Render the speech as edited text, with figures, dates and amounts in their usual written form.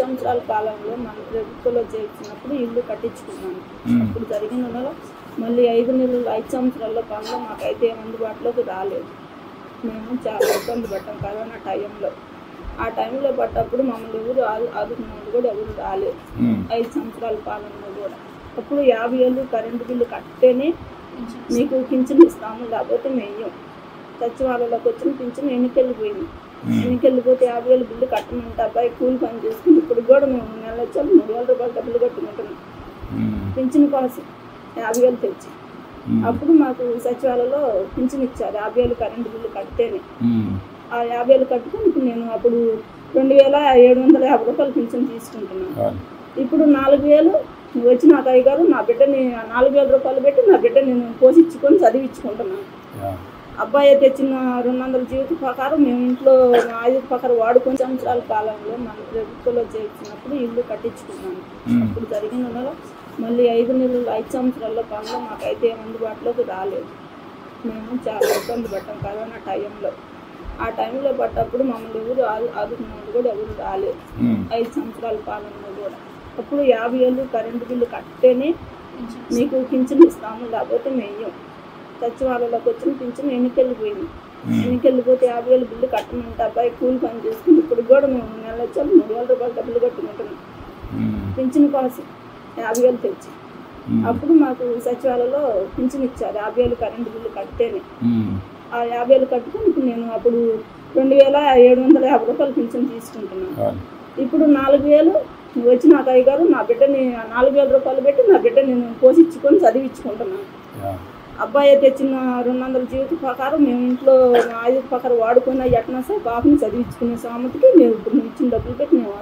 సంవత్సరాల కాలంలో మన ప్రభుత్వంలో చేర్చినప్పుడు ఇల్లు కట్టించుకున్నాను. అప్పుడు జరిగిన నెల మళ్ళీ 5 సంవత్సరాల పనులు మాకైతే అందుబాటులోకి రాలేదు. మేము చాలా ఇబ్బంది పడ్డాం కరోనా టైంలో. ఆ టైంలో పడ్డప్పుడు మమ్మల్ని ఎవరు ఆదుకున్న కూడా ఎవరు రాలేదు. 5 సంవత్సరాల పాలనలో కూడా అప్పుడు 50,000 కరెంటు బిల్లు కట్టేనే మీకు పింఛన్ ఇస్తాము, లేకపోతే మెయ్యం. సచివాలయంలోకి వచ్చిన పింఛన్ ఎన్నికెళ్ళిపోయింది. ఎన్నికెళ్ళిపోతే 50,000 బిల్లు కట్టమంటే అబ్బాయి కూలి పని చేసుకుని ఇప్పుడు కూడా మేము నెల వచ్చాము 3,000 రూపాయలు డబ్బులు కట్టుకుంటున్నాం పింఛన్ కోసం 50,000 తెచ్చి. అప్పుడు మాకు సచివాలయంలో పింఛన్ ఇచ్చారు 50,000 కరెంటు బిల్లు కడితేనే. ఆ 50,000 కట్టుకుని ఇప్పుడు నేను అప్పుడు 2,750 రూపాయలు పింఛన్ తీసుకుంటున్నాను. ఇప్పుడు 4,000 వచ్చి నాకు అయ్యగారు నా బిడ్డని 4,000 రూపాయలు పెట్టి నా బిడ్డ నేను పోషించుకొని చదివించుకుంటున్నాను. అబ్బాయి తెచ్చిన 200 జీవిత ప్రకారం మేము ఇంట్లో ఆయుధ ప్రకారం వాడుకొని సంవత్సరాల కాలంలో మన ప్రభుత్వంలో చేర్చినప్పుడు ఇల్లు కట్టించుకున్నాను. అప్పుడు జరిగిన నెల మళ్ళీ 5 సంవత్సరాల పనులు మాకైతే అందుబాటులోకి రాలేదు. మేము చాలా ఇబ్బంది పడ్డాం కరోనా టైంలో. ఆ టైంలో పడ్డప్పుడు మమ్మల్ని ఎవరు ఆదుకున్న కూడా ఎవరు రాలేదు. 5 సంవత్సరాల పాలనలో కూడా అప్పుడు 50,000 కరెంటు బిల్లు కట్టేనే మీకు పింఛన్ ఇస్తాము, లేకపోతే మెయ్యం. సచివాలయంలోకి వచ్చిన పింఛన్ ఎన్నికెళ్ళిపోయింది. ఎన్నికెళ్ళిపోతే 50,000 బిల్లు కట్టమంటే అబ్బాయి కూలి పని చేసుకుని ఇప్పుడు కూడా మేము నెల వచ్చాము 3,000 రూపాయలు డబ్బులు కట్టుకుంటున్నాం పింఛన్ కోసం 50,000 తెచ్చి. అప్పుడు మాకు సచివాలయంలో పింఛన్ ఇచ్చారు 50,000 కరెంటు బిల్లు కడితేనే. ఆ 50,000 కట్టుకుని ఇప్పుడు నేను అప్పుడు 2,750 రూపాయలు పింఛన్ తీసుకుంటున్నాను. ఇప్పుడు 4,000 వచ్చి నాకు అయ్యగారు నా బిడ్డని 4,000 రూపాయలు పెట్టి నా బిడ్డ నేను పోషించుకొని చదివించుకుంటున్నాను. అబ్బాయి తెచ్చిన 200 జీవిత ప్రకారం మేము ఇంట్లో ఆయుధ ప్రకారం వాడుకొని ఎట్లా సరే బాబుని చదివించుకునే సామతికి మేము ఇప్పుడు ఇచ్చిన డబ్బులు పెట్టి మేము